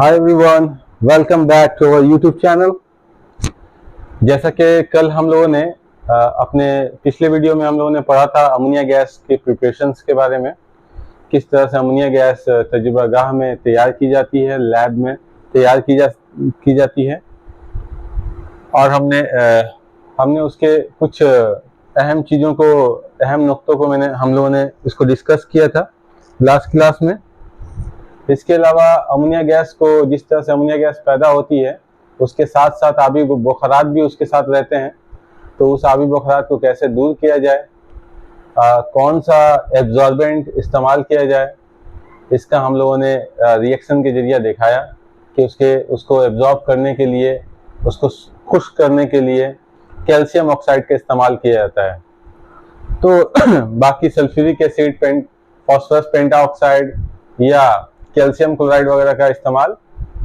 Hi everyone, welcome back to our YouTube channel. जैसा कि कल हम लोगों ने अपने पिछले वीडियो में हम लोगों ने पढ़ा था अमोनिया गैस के प्रिपरेशंस के बारे में, किस तरह से अमोनिया गैस तजुर्बागाह में तैयार की जाती है, लैब में तैयार की जाती है। और हमने उसके कुछ अहम चीज़ों को, अहम नुक्तों को हम लोगों ने इसको डिस्कस किया था लास्ट क्लास में। इसके अलावा अमोनिया गैस को, जिस तरह से अमोनिया गैस पैदा होती है, उसके साथ साथ आबी बुखारात भी उसके साथ रहते हैं। तो उस आबी बुखारात को कैसे दूर किया जाए, कौन सा एब्जॉर्बेंट इस्तेमाल किया जाए, इसका हम लोगों ने रिएक्शन के जरिए दिखाया कि उसको एब्जॉर्ब करने के लिए, उसको खुश्क करने के लिए कैल्शियम ऑक्साइड का इस्तेमाल किया जाता है। तो बाकी सल्फ्यूरिक एसिड, फॉस्फोरस पेंटाऑक्साइड या कैल्शियम क्लोराइड वगैरह का इस्तेमाल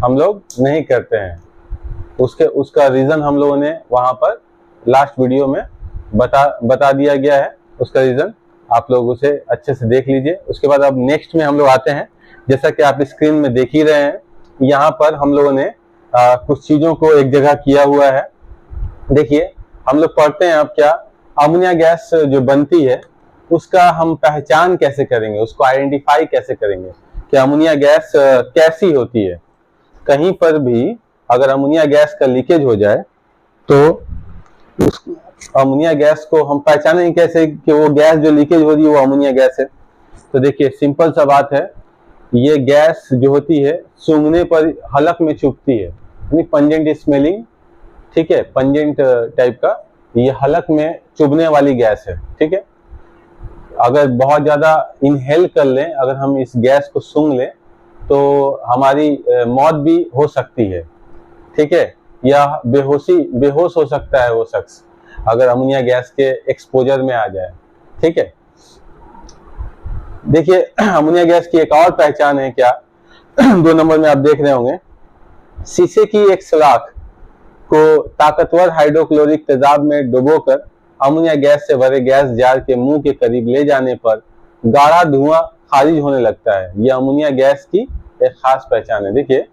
हम लोग नहीं करते हैं। उसका रीज़न हम लोगों ने वहाँ पर लास्ट वीडियो में बता दिया गया है। उसका रीज़न आप लोग उसे अच्छे से देख लीजिए। उसके बाद अब नेक्स्ट में हम लोग आते हैं। जैसा कि आप स्क्रीन में देख ही रहे हैं, यहाँ पर हम लोगों ने कुछ चीज़ों को एक जगह किया हुआ है। देखिए, हम लोग पढ़ते हैं अब क्या, अमोनिया गैस जो बनती है उसका हम पहचान कैसे करेंगे, उसको आइडेंटिफाई कैसे करेंगे कि अमोनिया गैस कैसी होती है। कहीं पर भी अगर अमोनिया गैस का लीकेज हो जाए तो उस अमोनिया गैस को हम पहचानेंगे कैसे कि वो गैस जो लीकेज हो रही है वो अमोनिया गैस है। तो देखिए, सिंपल सा बात है, ये गैस जो होती है सूंघने पर हलक में चुभती है, यानी पंजेंट स्मेलिंग, ठीक है, पंजेंट टाइप का, ये हलक में चुभने वाली गैस है। ठीक है, अगर बहुत ज्यादा इनहेल कर लें, अगर हम इस गैस को सूंघ लें तो हमारी मौत भी हो सकती है। ठीक है, या बेहोश हो सकता है वो शख्स अगर अमोनिया गैस के एक्सपोजर में आ जाए। ठीक है, देखिए अमोनिया गैस की एक और पहचान है क्या, 2 नंबर में आप देख रहे होंगे, शीशे की एक सलाख को ताकतवर हाइड्रोक्लोरिक तेजाब में डुबोकर अमोनिया गैस से भरे गैस जार के मुंह के करीब ले जाने पर गाढ़ा धुआं खारिज होने लगता है। यह अमोनिया गैस की एक खास पहचान है। देखिए,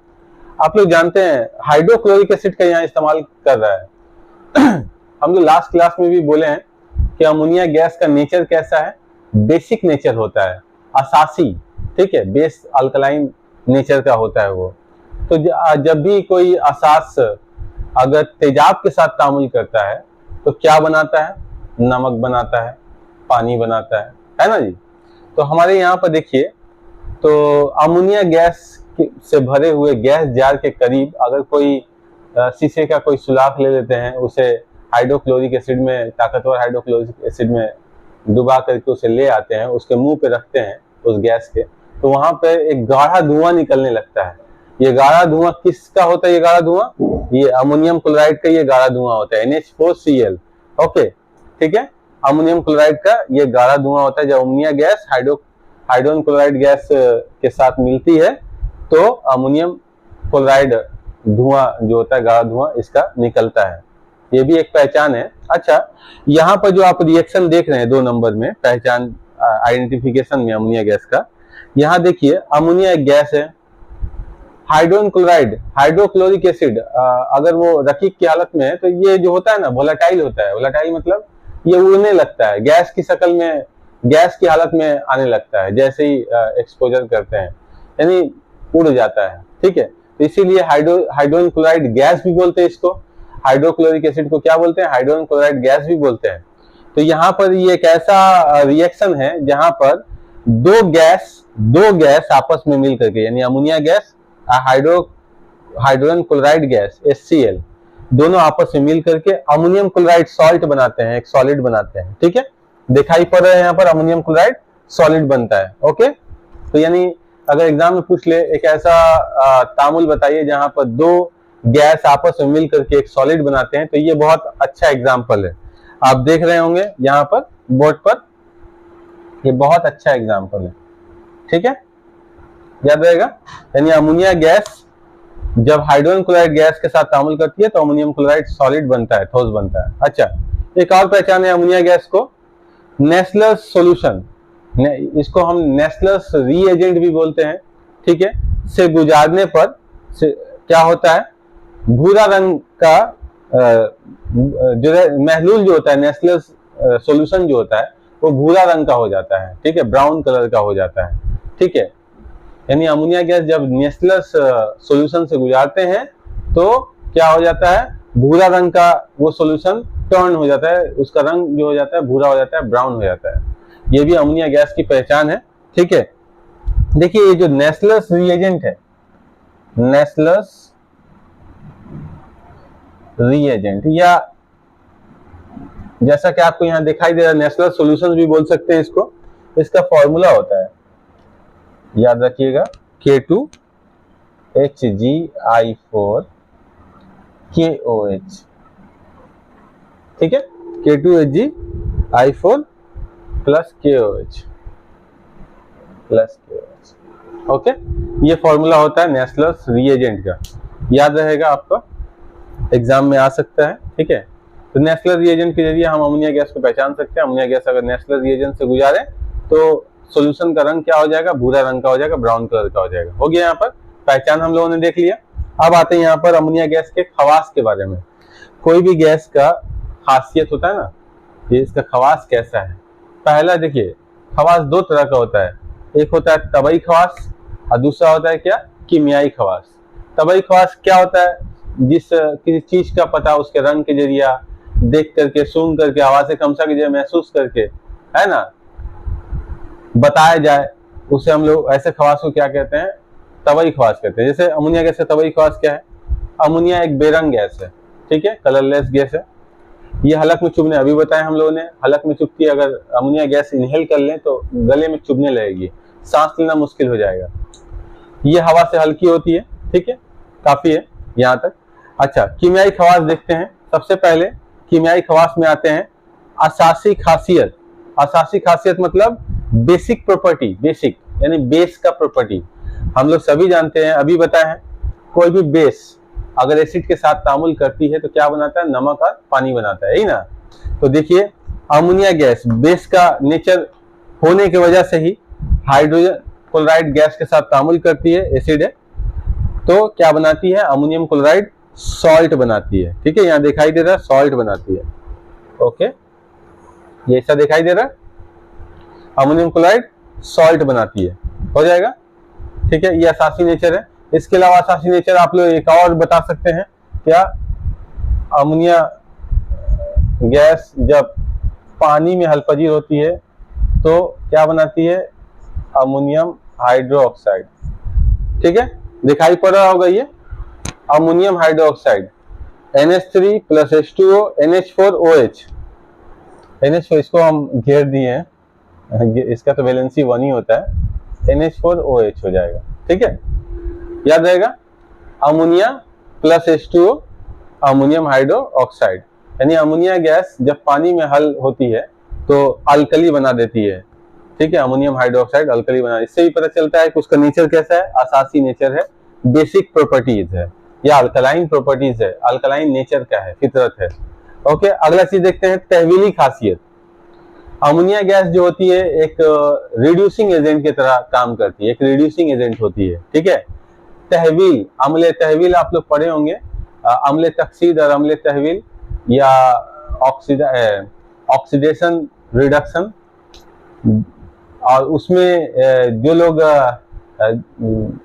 आप लोग जानते हैं हाइड्रोक्लोरिक एसिड का यहाँ इस्तेमाल कर रहा है। हम लोग लास्ट क्लास में भी बोले हैं कि अमोनिया गैस का नेचर कैसा है, बेसिक नेचर होता है, असासी। ठीक है, बेस अल्कलाइन नेचर का होता है वो। तो जब भी कोई असास अगर तेजाब के साथ तामुल करता है तो क्या बनाता है, नमक बनाता है, पानी बनाता है ना जी। तो हमारे यहाँ पर देखिए, तो अमोनिया गैस से भरे हुए गैस जार के करीब अगर कोई शीशे का कोई सुराख ले लेते हैं, उसे हाइड्रोक्लोरिक एसिड में, ताकतवर हाइड्रोक्लोरिक एसिड में डुबा करके उसे ले आते हैं, उसके मुंह पे रखते हैं उस गैस के, तो वहां पे एक गाढ़ा धुआं निकलने लगता है। ये गाढ़ा धुआं किसका होता है? ये गाढ़ा धुआं, ये अमोनियम क्लोराइड का ये गाढ़ा धुआं होता है, NH4Cl। ओके, ठीक है, अमोनियम क्लोराइड का ये गाढ़ा धुआं होता है। जब ammonia gas hydrogen chloride gas के साथ मिलती है तो अमोनियम क्लोराइड धुआं जो होता है, गाढ़ा धुआं इसका निकलता है। ये भी एक पहचान है। अच्छा, यहाँ पर जो आप रिएक्शन देख रहे हैं 2 नंबर में, पहचान आइडेंटिफिकेशन में अमोनिया गैस का, यहाँ देखिए अमोनिया एक गैस है, हाइड्रोजन क्लोराइड, हाइड्रोक्लोरिक एसिड अगर वो रकीक की हालत में है तो ये जो होता है ना, वोलेटाइल होता है। वोलेटाइल मतलब ये उड़ने लगता है, गैस की शक्ल में, गैस की हालत में आने लगता है जैसे ही एक्सपोजर करते हैं, यानी उड़ जाता है। ठीक है, तो इसीलिए हाइड्रोजन क्लोराइड गैस भी बोलते हैं इसको, हाइड्रोक्लोरिक एसिड को क्या बोलते हैं? हाइड्रोजन क्लोराइड गैस भी बोलते हैं। तो यहाँ पर ये एक ऐसा रिएक्शन है जहां पर दो गैस आपस में मिल करके, यानी ammonia gas, hydrogen chloride gas HCl, दोनों आपस में मिल करके अमोनियम क्लोराइड सॉल्ट बनाते हैं, एक सॉलिड बनाते हैं। ठीक है, दिखाई पड़ रहा है यहाँ पर अमोनियम क्लोराइड सॉलिड बनता है। ओके, तो यानी अगर एग्जाम में पूछ ले एक ऐसा तामुल बताइए जहां पर 2 गैस आपस में मिल करके एक सॉलिड बनाते हैं, तो ये बहुत अच्छा एग्जाम्पल है। आप देख रहे होंगे यहाँ पर बोर्ड पर, ये बहुत अच्छा एग्जाम्पल है। ठीक है, याद रहेगा, यानी अमोनिया गैस जब हाइड्रोजन क्लोराइड गैस के साथ तामुल करती है तो अमोनियम क्लोराइड सॉलिड बनता है, ठोस बनता है। अच्छा, एक और पहचान है अमोनिया गैस को, नेस्लर्स सॉल्यूशन, इसको हम नेस्लर्स रीएजेंट भी बोलते हैं। ठीक है, से गुजारने पर क्या होता है, भूरा रंग का जो महलूल जो होता है, नेस्लस सॉल्यूशन जो होता है वो भूरा रंग का हो जाता है, ठीक है, ब्राउन कलर का हो जाता है, ठीक है। यानी अमोनिया गैस जब नेस्लस सॉल्यूशन से गुजारते हैं तो क्या हो जाता है, भूरा रंग का वो सॉल्यूशन टर्न हो जाता है, उसका रंग जो हो जाता है भूरा हो जाता है, ब्राउन हो जाता है। ये भी अमोनिया गैस की पहचान है, ठीक है। देखिए ये जो नेस्लस रिएजेंट है, नेस्लस रिएजेंट, या जैसा कि आपको यहाँ दिखाई दे रहा है नेस्लस सॉल्यूशन भी बोल सकते हैं इसको, इसका फॉर्मूला होता है, याद रखिएगा, K2HgI4KOH, ठीक है, K2HgI4 plus KOH plus KOH, okay. ये फॉर्मूला होता है नेस्लस रिएजेंट का, याद रहेगा आपका, एग्जाम में आ सकता है, ठीक है। तो नेस्लस रिएजेंट के जरिए हम अमोनिया गैस को पहचान सकते हैं। अमोनिया गैस अगर नेस्लस रिएजेंट से गुजारे तो सॉल्यूशन का रंग क्या हो जाएगा, भूरा रंग का हो जाएगा, ब्राउन कलर का हो जाएगा। हो गया, यहाँ पर पहचान हम लोगों ने देख लिया। अब आते हैं यहाँ पर अमोनिया गैस के खवास के बारे में। कोई भी गैस का खासियत होता है ना, ये इसका खवास कैसा है। पहला देखिए, खवास दो तरह का होता है, एक होता है तबई खवास और दूसरा होता है क्या, कीमियाई खवास। तबई खवास क्या होता है, जिस किसी चीज का पता उसके रंग के जरिया, देख करके, सूंघ करके, आवाज से खमसा के, महसूस करके, है ना, बताया जाए, उसे हम लोग ऐसे खवास को क्या कहते हैं, तबई खवास कहते हैं। जैसे अमोनिया गैस का तबई खवास क्या है, अमोनिया एक बेरंग गैस है, ठीक है, कलरलेस गैस है। ये हलक में चुभने, अभी बताया हम लोगों ने, हलक में चुभती है, अगर अमोनिया गैस इनहेल कर लें तो गले में चुभने लगेगी, सांस लेना मुश्किल हो जाएगा। ये हवा से हल्की होती है, ठीक है, काफी है यहाँ तक। अच्छा, कीमियाई खवास देखते हैं। सबसे पहले कीमियाई खवास में आते हैं असासी खासियत। असासी खासियत मतलब बेसिक प्रॉपर्टी, बेसिक यानी बेस का प्रॉपर्टी। हम लोग सभी जानते हैं, अभी बताए हैं, कोई भी बेस अगर एसिड के साथ तामुल करती है तो क्या बनाता है, नमक और पानी बनाता है, ही ना। तो देखिए अमोनिया गैस बेस का नेचर होने की वजह से ही हाइड्रोजन क्लोराइड गैस के साथ तामुल करती है, एसिड है, तो क्या बनाती है, अमोनियम क्लोराइड सॉल्ट बनाती है, ठीक है। यहाँ दिखाई दे रहा है सॉल्ट बनाती है, ओके, ये ऐसा दिखाई दे रहा है, अमोनियम क्लोराइड सॉल्ट बनाती है, हो जाएगा, ठीक है। ये असासी नेचर है। इसके अलावा असासी नेचर आप लोग एक और बता सकते हैं क्या, अमोनिया गैस जब पानी में हल्फजीर होती है तो क्या बनाती है, अमोनियम हाइड्रोक्साइड, ठीक है, दिखाई पड़ रहा होगा ये ammonium hydroxide, NH3 plus H2O NH4OH। NH4 इसको हम घेर दिए हैं, इसका तो वैलेंसी 1 ही होता है, NH4OH हो जाएगा, ठीक है, याद रहेगा, ammonia plus H2O ammonium hydroxide. यानी अमोनिया गैस जब पानी में हल होती है तो अल्कली बना देती है, ठीक है, अमोनियम हाइड्रोक्साइड अल्कली बना। इससे भी पता चलता है कि उसका नेचर कैसा है, असासी नेचर है, बेसिक प्रॉपर्टीज है, या अल्कलाइन प्रॉपर्टीज है, अल्कलाइन नेचर का है, फितरत है, ओके। अगला चीज देखते हैं, तहवीली खासियत। अमोनिया गैस जो होती है एक रिड्यूसिंग एजेंट की तरह काम करती है, एक रिड्यूसिंग एजेंट होती है, ठीक है। तहवील, अम्ल तहवील आप लोग पढ़े होंगे, अम्ल तकसीद और अम्ल तहवील, या ऑक्सीडेशन रिडक्शन, और उसमें जो लोग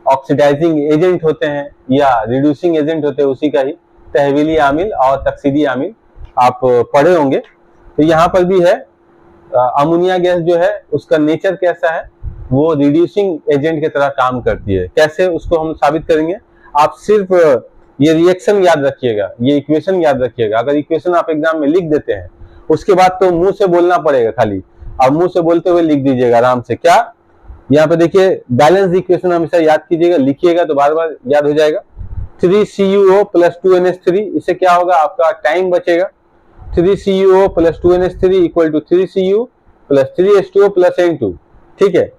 ऑक्सीडाइजिंग एजेंट होते हैं या रिड्यूसिंग एजेंट होते हैं, उसी का ही तहवीली आमिल और तकसीदी आमिल आप पढ़े होंगे। तो यहाँ पर भी है, अमोनिया गैस जो है उसका नेचर कैसा है, वो रिड्यूसिंग एजेंट की तरह काम करती है। कैसे, उसको हम साबित करेंगे। आप सिर्फ ये रिएक्शन याद रखिएगा, ये इक्वेशन याद रखिएगा। अगर इक्वेशन आप एग्जाम में लिख देते हैं उसके बाद तो मुंह से बोलना पड़ेगा खाली, अब मुंह से बोलते हुए लिख दीजिएगा आराम से। क्या, यहाँ पे देखिए बैलेंस इक्वेशन हमेशा याद कीजिएगा, लिखिएगा तो बार बार याद हो जाएगा। 3CuO प्लस 2NH3, इससे क्या होगा, आपका टाइम बचेगा। 3CuO plus 2NH3 equal to 3Cu plus 3H2O plus N2, ठीक है।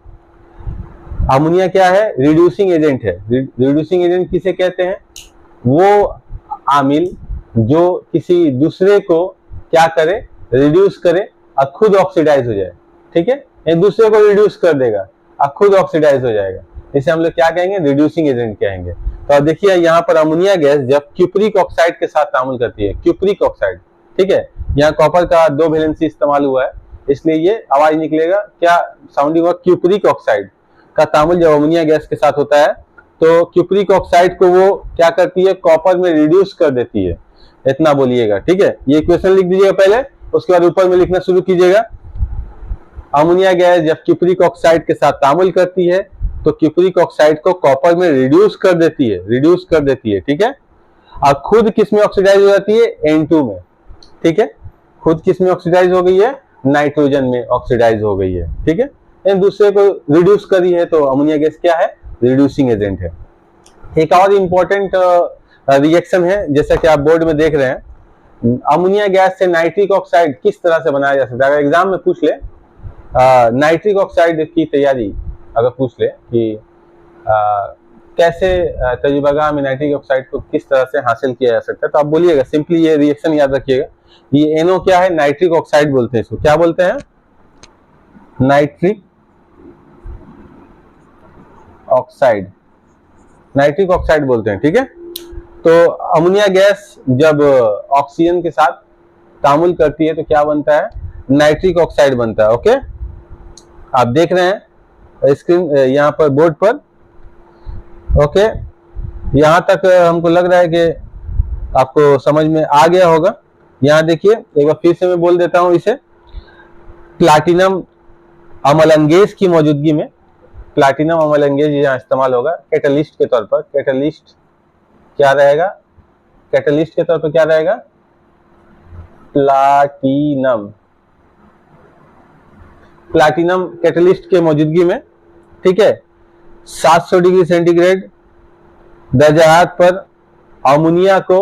अमोनिया क्या है, रिड्यूसिंग एजेंट है। रिड्यूसिंग एजेंट किसे कहते हैं, वो आमिल जो किसी दूसरे को क्या करे, रिड्यूस करे और खुद ऑक्सीडाइज हो जाए, ठीक है। एक दूसरे को रिड्यूस कर देगा और खुद ऑक्सीडाइज हो जाएगा, इसे हम लोग क्या कहेंगे, रिड्यूसिंग एजेंट कहेंगे। तो अब देखिए यहाँ पर अमोनिया गैस जब क्यूपरिक ऑक्साइड के साथ तामुल करती है, क्यूपरिक ऑक्साइड, ठीक है, यहाँ कॉपर का 2 वैलेंसी इस्तेमाल हुआ है, इसलिए ये आवाज निकलेगा, क्या साउंडिंग हुआ, क्यूपरिक ऑक्साइड का तामुल जब अमोनिया गैस के साथ होता है तो क्यूपरिक ऑक्साइड को वो क्या करती है, कॉपर में रिड्यूस कर देती है, इतना बोलिएगा, ठीक है। ये इक्वेशन लिख दीजिएगा पहले, उसके बाद ऊपर में लिखना शुरू कीजिएगा। अमोनिया गैस जब क्यूपरिक ऑक्साइड के साथ तामुल करती है तो क्यूपरिक ऑक्साइड को कॉपर में रिड्यूस कर देती है, ठीक है। और खुद किस में ऑक्सीडाइज हो जाती है, N2 में, ठीक है। खुद किस में ऑक्सीडाइज हो गई है, नाइट्रोजन में ऑक्सीडाइज हो गई है, ठीक है। इन दूसरे को रिड्यूस करी है तो अमोनिया गैस क्या है, रिड्यूसिंग एजेंट है। एक और इम्पोर्टेंट रिएक्शन है, जैसा कि आप बोर्ड में देख रहे हैं, अमोनिया गैस से नाइट्रिक ऑक्साइड किस तरह से बनाया जा सकता है। अगर एग्जाम में पूछ ले नाइट्रिक ऑक्साइड की तैयारी अगर पूछ ले कि कैसे तजुर्बागाह में नाइट्रिक ऑक्साइड को किस तरह से हासिल किया जा सकता है, तो आप बोलिएगा, सिंपली ये रिएक्शन याद रखिएगा, ये NO क्या है, नाइट्रिक ऑक्साइड बोलते हैं इसको, क्या बोलते हैं, नाइट्रिक ऑक्साइड बोलते हैं, ठीक है। तो अमोनिया गैस जब ऑक्सीजन के साथ तामुल करती है तो क्या बनता है, नाइट्रिक ऑक्साइड बनता है, ओके। आप देख रहे हैं स्क्रीन यहाँ पर बोर्ड पर, ओके। यहाँ तक हमको लग रहा है कि आपको समझ में आ गया होगा। यहाँ देखिए एक बार फिर से मैं बोल देता हूँ इसे, प्लाटिनम अमलंगेज की मौजूदगी में, प्लाटिनम अमलंगेज यहाँ इस्तेमाल होगा कैटलिस्ट के तौर पर। कैटलिस्ट क्या रहेगा, कैटलिस्ट के तौर पर क्या रहेगा, प्लाटिनम कैटलिस्ट के मौजूदगी में, ठीक है, 700 डिग्री सेंटीग्रेड दर्जाहात पर अमोनिया को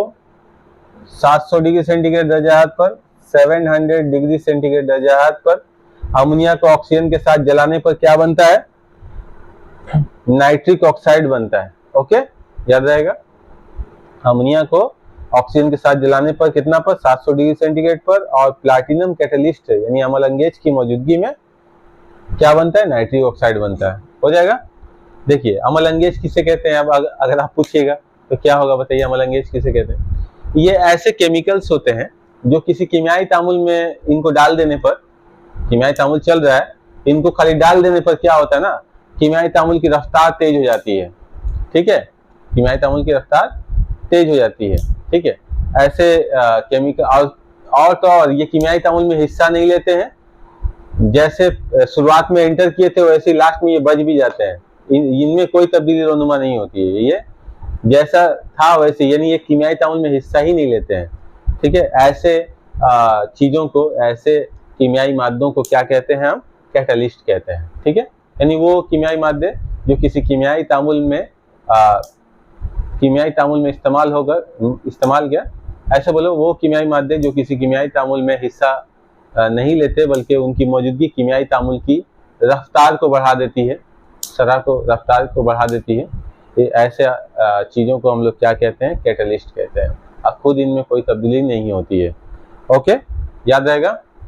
700 डिग्री सेंटीग्रेड दर्जाहात पर 700 डिग्री सेंटीग्रेड दर्जाहात पर अमोनिया को ऑक्सीजन के साथ जलाने पर क्या बनता है, नाइट्रिक ऑक्साइड बनता है, ओके, याद रहेगा। अमोनिया को ऑक्सीजन के साथ जलाने पर कितना पर, 700 डिग्री सेंटीग्रेड पर, और प्लाटिनम कैटलिस्ट यानी अमलंगेज की मौजूदगी में क्या बनता है, नाइट्रिक ऑक्साइड बनता है, हो जाएगा। देखिए अमलंगेज किसे कहते हैं, अब अगर आप पूछिएगा तो क्या होगा, बताइए अमलंगेज किसे कहते हैं। ये ऐसे केमिकल्स होते हैं जो किसी कीमियाई तामुल में इनको डाल देने पर, कीमियाई तामुल चल रहा है, इनको खाली डाल देने पर क्या होता है ना, कीमियाई तामुल की रफ्तार तेज हो जाती है, ठीक है, कीमियाई तामुल की रफ्तार तेज हो जाती है, ठीक है। ऐसे केमिकल और तो और ये कीमियाई तामुल में हिस्सा नहीं लेते हैं, जैसे शुरुआत में एंटर किए थे वैसे लास्ट में ये बच भी जाते हैं, इनमें कोई तब्दीली रोनुमा नहीं होती है, ये जैसा था वैसे, यानी ये कीमियाई तामुल में हिस्सा ही नहीं लेते हैं, ठीक है। ऐसे चीजों को, ऐसे कीमियाई मादों को क्या कहते हैं, हम कैटलिस्ट कहते हैं, ठीक है। यानी वो कीमियाई मादे जो किसी कीमियाई तामुल में इस्तेमाल किया, ऐसे बोलो, वो कीमियाई मादे जो किसी कीमियाई तामुल में हिस्सा नहीं लेते, बल्कि उनकी मौजूदगी कीमियाई तामुल की रफ्तार को बढ़ा देती है, रफ्तार को बढ़ा देती है। ऐसे चीजों को हम लोग क्या कहते हैं, कैटलिस्ट कहते हैं। अब खुद इनमें कोई तब्दीली नहीं होती है, ओके, याद रहेगा।